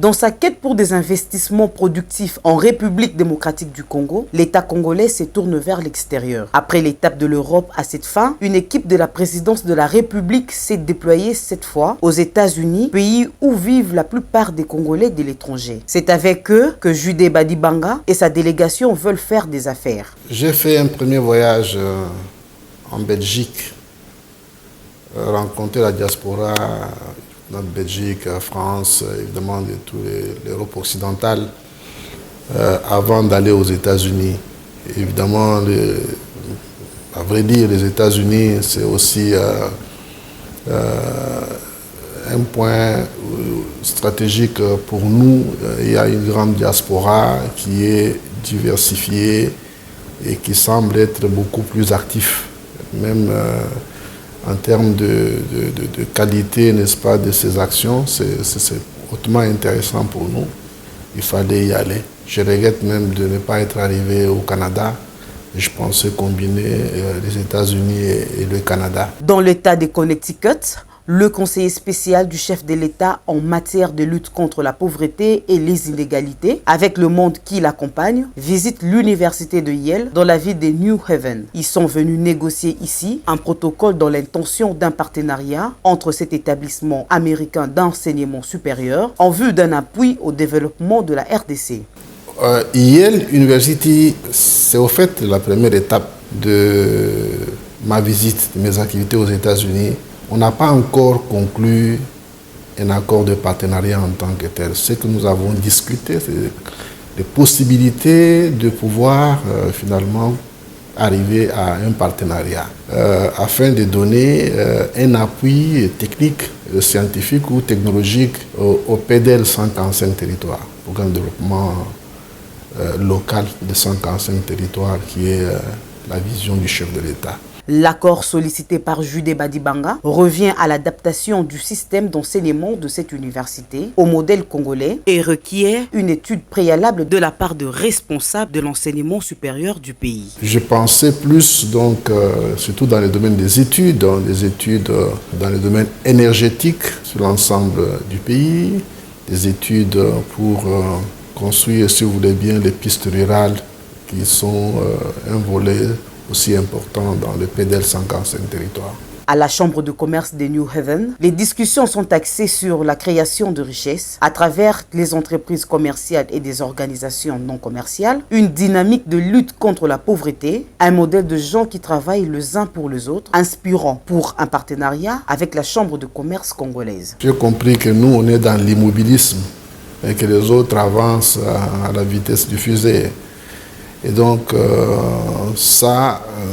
Dans sa quête pour des investissements productifs en République démocratique du Congo, l'État congolais se tourne vers l'extérieur. Après l'étape de l'Europe à cette fin, une équipe de la présidence de la République s'est déployée cette fois aux États-Unis, pays où vivent la plupart des Congolais de l'étranger. C'est avec eux que Judé Badibanga et sa délégation veulent faire des affaires. J'ai fait un premier voyage en Belgique, rencontrer la diaspora, notre Belgique, France, évidemment de toute l'Europe occidentale, avant d'aller aux États-Unis. Évidemment, à vrai dire, les États-Unis, c'est aussi un point stratégique pour nous. Il y a une grande diaspora qui est diversifiée et qui semble être beaucoup plus active, même en termes de qualité, n'est-ce pas, de ces actions. C'est hautement intéressant pour nous. Il fallait y aller. Je regrette même de ne pas être arrivé au Canada. Je pensais combiner les États-Unis et le Canada. Dans l'État de Connecticut, le conseiller spécial du chef de l'État en matière de lutte contre la pauvreté et les inégalités, avec le monde qui l'accompagne, visite l'université de Yale dans la ville de New Haven. Ils sont venus négocier ici un protocole dans l'intention d'un partenariat entre cet établissement américain d'enseignement supérieur en vue d'un appui au développement de la RDC. Yale University, c'est au fait la première étape de ma visite, de mes activités aux États-Unis. On n'a pas encore conclu un accord de partenariat en tant que tel. Ce que nous avons discuté, c'est les possibilités de pouvoir finalement arriver à un partenariat afin de donner un appui technique, scientifique ou technologique au PDL 145 territoires, programme de développement local de 145 territoires qui est la vision du chef de l'État. L'accord sollicité par Judé Badibanga revient à l'adaptation du système d'enseignement de cette université au modèle congolais et requiert une étude préalable de la part de responsables de l'enseignement supérieur du pays. Je pensais plus donc surtout dans le domaine des études, dans le domaine énergétique sur l'ensemble du pays, des études pour construire, si vous voulez bien, les pistes rurales qui sont un volet aussi important dans le PDL 145 territoires. À la Chambre de commerce de New Haven, les discussions sont axées sur la création de richesses à travers les entreprises commerciales et des organisations non commerciales, une dynamique de lutte contre la pauvreté, un modèle de gens qui travaillent les uns pour les autres, inspirant pour un partenariat avec la Chambre de commerce congolaise. J'ai compris que nous, on est dans l'immobilisme et que les autres avancent à la vitesse du fusée. Et donc,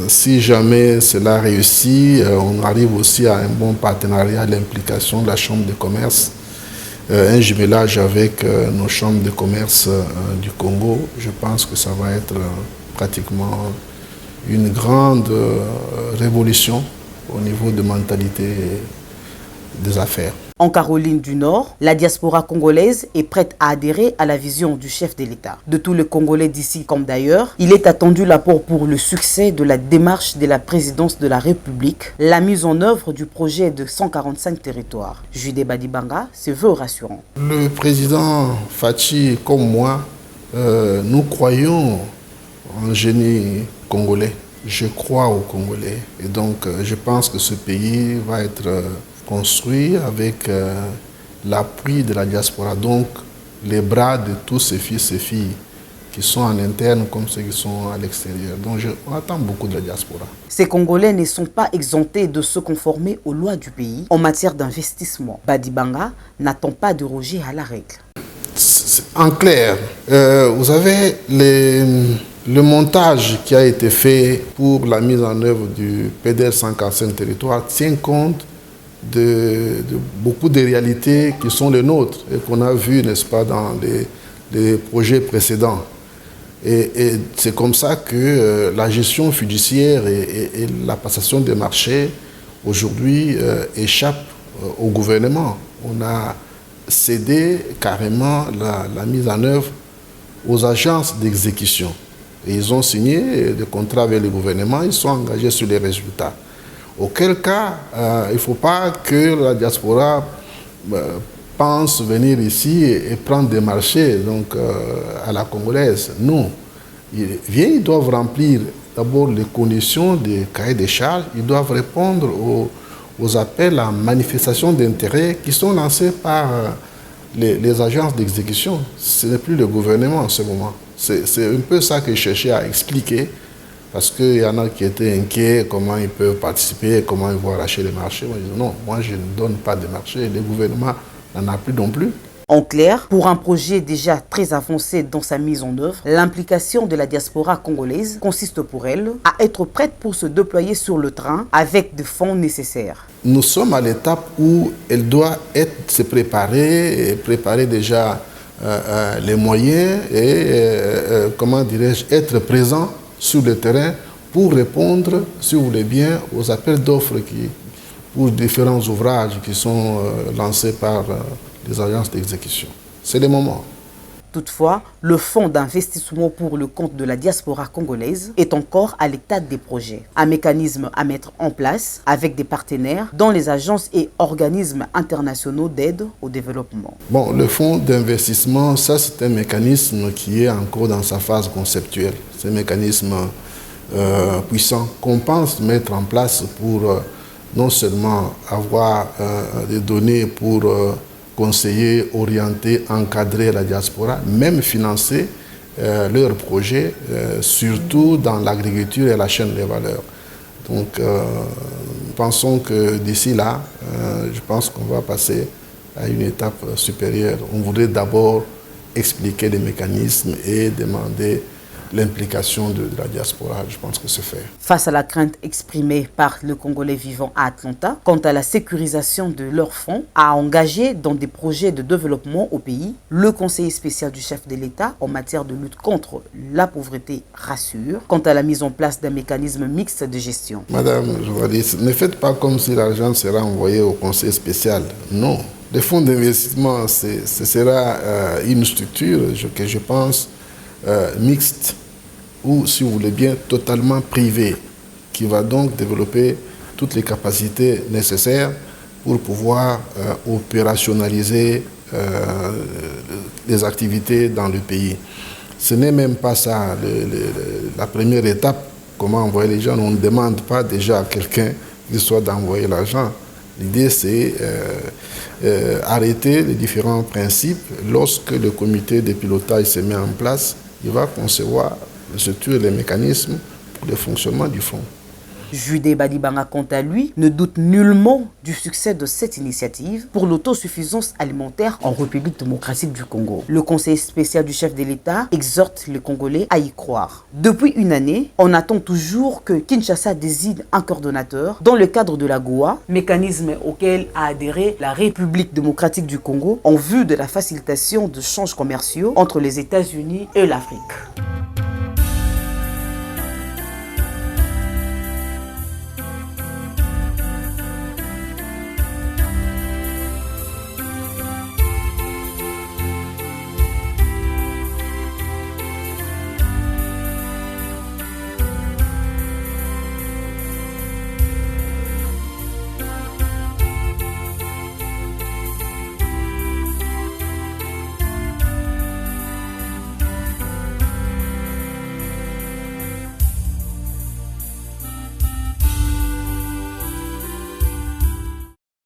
si jamais cela réussit, on arrive aussi à un bon partenariat, l'implication de la Chambre de commerce, un jumelage avec nos chambres de commerce du Congo. Je pense que ça va être pratiquement une grande révolution au niveau de mentalité des affaires. En Caroline du Nord, la diaspora congolaise est prête à adhérer à la vision du chef de l'État. De tous les Congolais d'ici comme d'ailleurs, il est attendu l'apport pour le succès de la démarche de la présidence de la République, la mise en œuvre du projet de 145 territoires. Judé Badibanga se veut rassurant. Le président Fachi, comme moi, nous croyons en génie congolais. Je crois aux Congolais. Et donc, je pense que ce pays va être construit avec l'appui de la diaspora, donc les bras de tous ces fils et filles qui sont en interne comme ceux qui sont à l'extérieur. Donc on attend beaucoup de la diaspora. Ces Congolais ne sont pas exemptés de se conformer aux lois du pays en matière d'investissement. Badibanga n'attend pas de déroger à la règle. En clair, vous avez le montage qui a été fait pour la mise en œuvre du PDL 145 territoires tient compte de beaucoup de réalités qui sont les nôtres et qu'on a vues, n'est-ce pas, dans les projets précédents. Et c'est comme ça que la gestion fiduciaire et la passation des marchés aujourd'hui échappent au gouvernement. On a cédé carrément la mise en œuvre aux agences d'exécution. Et ils ont signé des contrats avec le gouvernement, ils sont engagés sur les résultats. Auquel cas, il ne faut pas que la diaspora pensent venir ici et prendre des marchés donc, à la congolaise. Non. Ils doivent remplir d'abord les conditions des cahiers des charges. Ils doivent répondre aux appels à manifestation d'intérêt qui sont lancés par les agences d'exécution. Ce n'est plus le gouvernement en ce moment. C'est un peu ça que je cherchais à expliquer. Parce qu'il y en a qui étaient inquiets, comment ils peuvent participer, comment ils vont arracher les marchés. Moi, je dis non, moi je ne donne pas de marché, le gouvernement n'en a plus non plus. En clair, pour un projet déjà très avancé dans sa mise en œuvre, l'implication de la diaspora congolaise consiste pour elle à être prête pour se déployer sur le terrain avec des fonds nécessaires. Nous sommes à l'étape où elle doit se préparer déjà les moyens et, comment dirais-je, être présent sur le terrain pour répondre, si vous voulez bien, aux appels d'offres pour différents ouvrages qui sont lancés par les agences d'exécution. C'est le moment. Toutefois, le fonds d'investissement pour le compte de la diaspora congolaise est encore à l'état des projets. Un mécanisme à mettre en place avec des partenaires dans les agences et organismes internationaux d'aide au développement. Bon, le fonds d'investissement, ça c'est un mécanisme qui est encore dans sa phase conceptuelle. C'est un mécanisme puissant qu'on pense mettre en place pour non seulement avoir des données pour conseiller, orienter, encadrer la diaspora, même financer leurs projets, surtout dans l'agriculture et la chaîne des valeurs. Donc, pensons que d'ici là, je pense qu'on va passer à une étape supérieure. On voudrait d'abord expliquer les mécanismes et demander l'implication de la diaspora. Je pense que c'est fait. Face à la crainte exprimée par le Congolais vivant à Atlanta quant à la sécurisation de leurs fonds à engager dans des projets de développement au pays, le conseiller spécial du chef de l'État en matière de lutte contre la pauvreté rassure quant à la mise en place d'un mécanisme mixte de gestion. Madame la journaliste, ne faites pas comme si l'argent sera envoyé au conseil spécial. Non. Le fonds d'investissement, ce sera une structure que je pense mixte, ou si vous voulez bien, totalement privé, qui va donc développer toutes les capacités nécessaires pour pouvoir opérationnaliser les activités dans le pays. Ce n'est même pas ça la première étape, comment envoyer les gens. On ne demande pas déjà à quelqu'un qu'il soit d'envoyer l'argent. L'idée, c'est arrêter les différents principes. Lorsque le comité de pilotage se met en place, il va concevoir les mécanismes pour le fonctionnement du fonds. Judé Badibanga, quant à lui, ne doute nullement du succès de cette initiative pour l'autosuffisance alimentaire en République démocratique du Congo. Le conseiller spécial du chef de l'État exhorte les Congolais à y croire. Depuis une année, on attend toujours que Kinshasa désigne un coordonnateur dans le cadre de la GOA, mécanisme auquel a adhéré la République démocratique du Congo en vue de la facilitation de échanges commerciaux entre les États-Unis et l'Afrique.